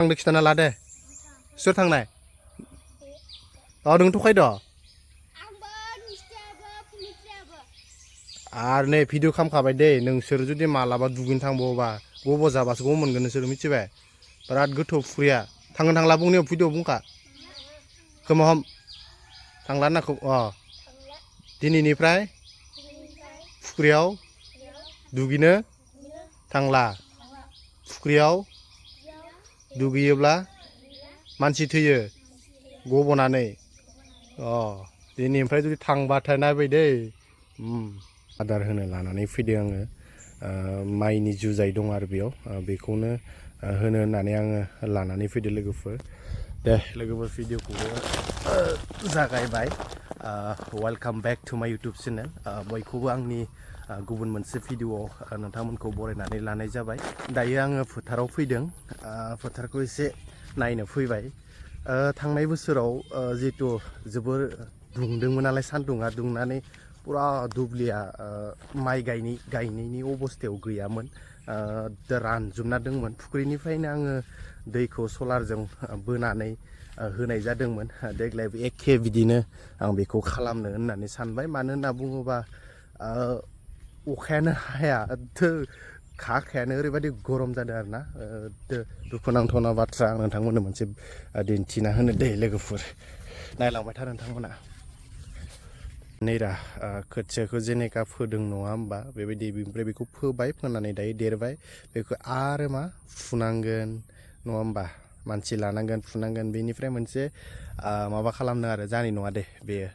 थांनो खिथाना ला दे सोर थांनाय नों थखायद' आरो नै भिडिअ खालामखाबाय दे नोंसोर जुदि मालाबा दुगैनो थांबावोबा गब' जाबासो गब' मोनगोन नोंसोर मिथिबाय बिराद गोथौ फुख्रिया थांगोन थांला बुंनायाव भिडिअ बुंखा खोमा हम थांला ना दिनैनिफ्राय फुख्रियाव दुगैनो थांला फुख्रियाव दुगैयोब्ला मानसि थैयो गब'नानै दिनैनिफ्राय जुदि थांबाथाय नायबाय दै आदार होनो लानानै फैदों आङो माइनि जुजाइ दं आरो बेयाव बेखौनो होनो होननानै आङो लानानै फैदो लोगोफोर दे लोगोफोर भिडिअखौबो जागायबाय वेलकाम बेक टु माय इउटुब चेनेल बयखौबो आंनि गुबुन मोनसे भिडिअआव नोंथांमोनखौ बरायनानै लानाय जाबाय दायो आङो फोथाराव फैदों फोथारखौ एसे नायनो फैबाय थांनाय बोसोराव जिहेतु जोबोर दुंदोंमोन नालाय सान्दुङा दुंनानै पुरा दुब्लिया माइ गायनायनि अबस्थायाव गैयामोन रानजोबना दंमोन फुख्रिनिफ्रायनो आङो दैखौ सलारजों बोनानै होनाय जादोंमोन देग्लायबो एखे बिदिनो आं बेखौ खालामनो होननानै सानबाय मानो होनना बुङोबा अखायानो हाया खाखायानो ओरैबायदि गरम जादों आरो ना दुखुनांथावना बाथ्रा आं नोंथांमोननो मोनसे दिन्थिना होनो दे लोगोफोर नायलांबाय था नोंथांमोना नैरा खोथियाखौ जेनेखा फोदों नङा होमबा बेबायदि बेनिफ्राय बेखौ फोबाय फोनानै दायो देरबाय बेखौ आरो मा फुनांगोन नङा होमबा मानसि लानांगोन फुनांगोन बेनिफ्राय मोनसे माबा खालामनो आरो जानाय नङा दे बेयो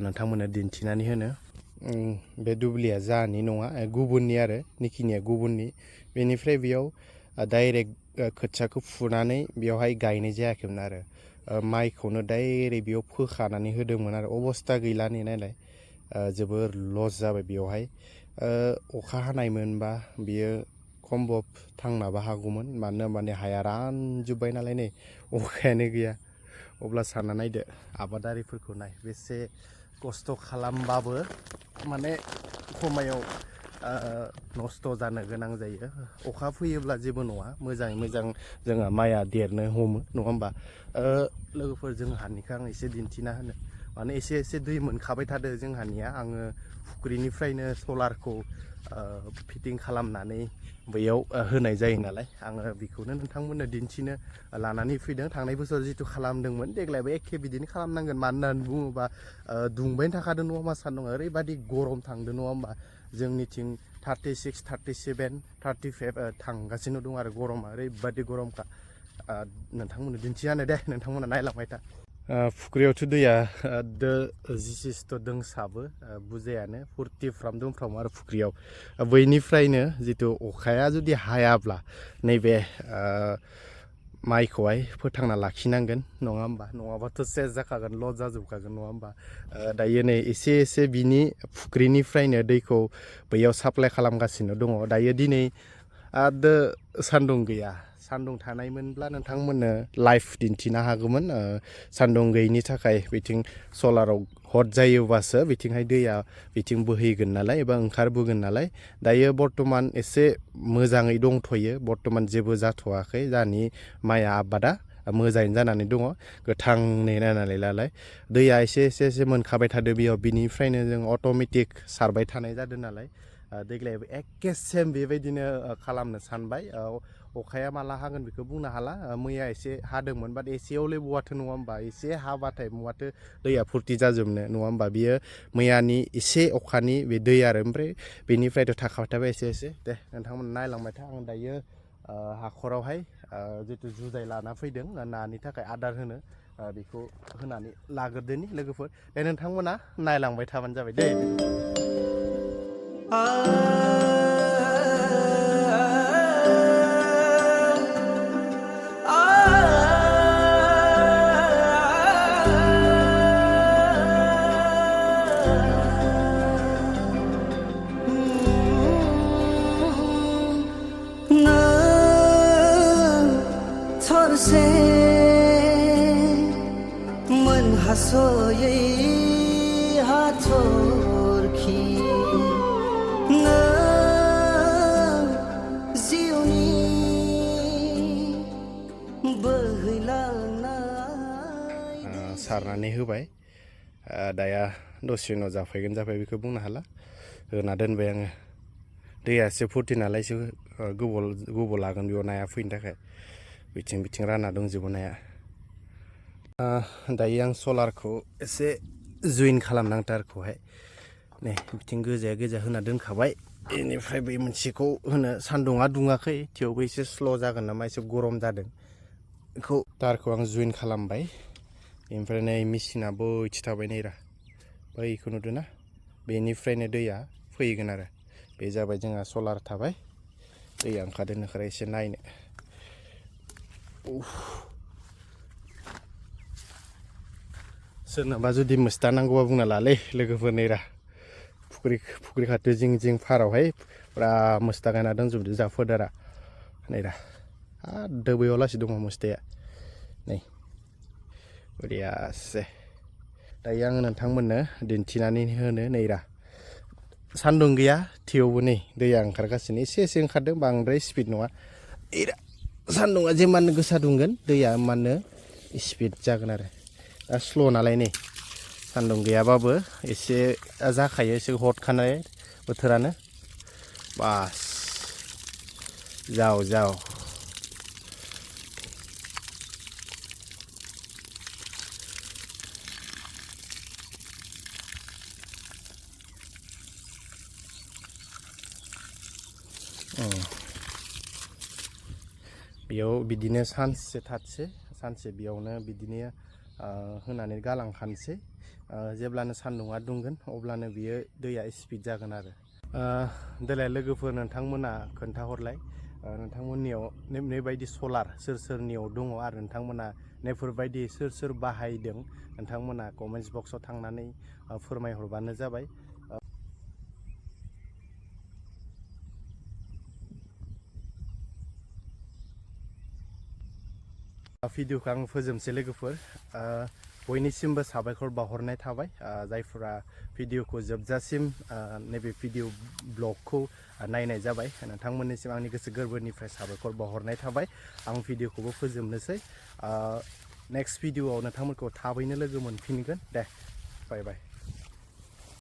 नोंथांमोननो दिन्थिनानै होनो बे दुब्लिया जाहानि नङा गुबुननि आरो निखिनिया गुबुननि बेनिफ्राय बेयाव डाइरेक्ट खोथियाखौ फुनानै बेयावहाय गायनाय जायाखैमोन आरो माइखौनो डाइरेक्ट बेयाव फोखानानै होदोंमोन आरो अबस्था गैला नायलाय जोबोर लस जाबाय बेयावहाय अखा हानायमोनबा बियो खम्बब थांनाबो हागौमोन मानो होनबा हाया रानजोब्बाय नालाय नै अखायानो गैया अब्ला सानना नायदो आबादारिफोरखौ नाय बेसे खस्थ' खालामबाबो माने समायाव नस्थ' जानो गोनां जायो अखा फैयोब्ला जेबो नङा मोजाङै मोजां जोंहा माइआ देरनो हमो नङा होमबा लोगोफोर जोंहानिखौ आं एसे दिन्थिना होनो माने एसे दै मोनखाबाय थादो जोंहानिया आङो फुख्रिनिफ्रायनो सलारखौ फिटिं खालामनानै बैयाव होनाय जायो नालाय आङो बेखौनो नोंथांमोननो दिन्थिनो लानानै फैदों थांनाय बोसोर जिथु खालामदोंमोन देग्लायबो एखे बिदिनो खालामनांगोन मानो होननानै बुङोबा दुंबाय थाखादों नङा होमबा सान्दुङा ओरैबायदि गरम थांदों नङा होमबा जोंनिथिं 36 37 35 थांगासिनो दं आरो गरमा ओरैबायदि गरमखा नोंथांमोननो दिन्थियानो दे नोंथांमोना नायलांबाय था फुख्रियावथ' दैया जिसिस्थ' दोंसाबो बुजायानो फुरथिफ्राम दंफ्रामो आरो फुख्रियाव बैनिफ्रायनो जिथु अखाया जुदि हायाब्ला नैबे माइखौहाय फोथांना लाखिनांगोन नङा होमबा नङाबाथ' सेस जाखागोन लस जाजोबखागोन नङा होमबा दायो नै एसे बिनि फुख्रिनिफ्रायनो दैखौ बैयाव साप्लाय खालामगासिनो दङ दायो दिनै सान्दुं गैया सान्दुं थानायमोनब्ला नोंथांमोननो लाइभ दिन्थिनो हागौमोन सान्दुं गैयिनि थाखाय बिथिं सलाराव हट जायोबासो बिथिंहाय दैया बिथिं बोहैगोन नालाय एबा ओंखारबोगोन नालाय दायो बर्थमान एसे मोजाङै दंथ'यो बर्थमान जेबो जाथ'वाखै जाहानि माइआ आबादा मोजाङैनो जानानै दङ गोथाङै नायनानै लालाय दैया एसे मोनखाबाय थादो बेयाव बिनिफ्रायनो जों अट'मेटिक सारबाय थानाय जादों नालाय देग्लायबो एखे सेम बेबायदिनो खालामनो सानबाय अखाया माला हागोन बेखौ बुंनो हाला मैया एसे हादोंमोन बाट एसेयावलाय बहाथो नङा होमबा एसे हाबाथाय बहाथो दैया फुरथि जाजोबनो नङा होमबा बियो मैयानि एसे अखानि बे दै आरो ओमफ्राय बेनिफ्रायथ' थाखाबाय थाबाय एसे दे नोंथांमोन नायलांबाय था आं दायो हाखरावहाय जितु जुजाइ लाना फैदों नानि थाखाय आदार होनो बेखौ होनानै लाग्रोदोनि लोगोफोर दे नोंथांमोना नायलांबाय थाबानो जाबाय दे मोनहासयै हाथरखि जिउनि बोहैलांनाय सारनानै होबाय दाया दसे उनाव जाफैगोन जाफै बेखौ बुंनो हाला होना दोनबाय आङो दैया एसे फुरथि नालाय एसे गोबाव लागोन बेयाव नाया फैनो थाखाय बिथिं रानना दंजोबो नाया दायो आं सलारखौ एसे जुइन खालामनां तारखौहाय नै बिथिं गोजा होना दोनखाबाय बेनिफ्राय बै मोनसेखौ होनो सान्दुङा दुङाखै थेवबो एसे स्ल' जागोन नामा एसे गरम जादों बेखौ तारखौ आं जुइन खालामबाय ओमफ्राय नै मेचिना बैथि थाबाय नै रा बैखौ नुदों ना बेनिफ्रायनो दैया फैगोन आरो बे जाबाय जोंहा सलार थाबाय दैया ओंखारदों ओंखारा एसे नायनो सोरनाबा जुदि मोस्ता नांगौबा बुंना लालै लोगोफोर नै रा फुख्रि खाथि जिं फारावहाय फुरा मोस्ता गायना दंजोबदो जा फोदारा नै रा दोबैयाव लासै दङ मोस्ताया नै बरियासे दायो आङो नोंथांमोननो दिन्थिनानै होनो नै रा सान्दुं गैया थेवबो नै दैया ओंखारगासिनो एसे ओंखारदों बांद्राय स्पिड नङा सान्दुङा जेमाननो गोसा दुंगोन दैया एमाननो स्पिड जागोन आरो दा स्ल' नालाय नै सान्दुं गैयाबाबो एसे जाखायो एसे हटखानाय बोथोरानो बास जाव बेयाव बिदिनो सानसे बेयावनो बिदिनो होनानै गालांखानोसै जेब्लानो सान्दुङा दुंगोन अब्लानो बियो दैया स्पिड जागोन आरो देलाय लोगोफोर नोंथांमोना खोन्थाहरलाय नोंथांमोननियाव नैबायदि सलार सोरनियाव दङ आरो नोंथांमोना नैफोरबायदि सोर बाहायदों नोंथांमोना कमेन्ट्स बक्सआव थांनानै फोरमायहरबानो जाबाय भिडिअखौ आं फोजोबसै लोगोफोर बयनिसिमबो साबायखर बावहरनाय थाबाय जायफोरा भिडिअखौ जोबजासिम नैबे भिडिअ ब्लगखौ नायनाय जाबाय नोंथांमोननिसिम आंनि गोसो गोरबोनिफ्राय साबायखर बावहरनाय थाबाय आं भिडिअखौबो फोजोबनोसै नेक्स्ट भिडिअआव नोंथांमोनखौ थाबैनो लोगो मोनफिनगोन दे बाय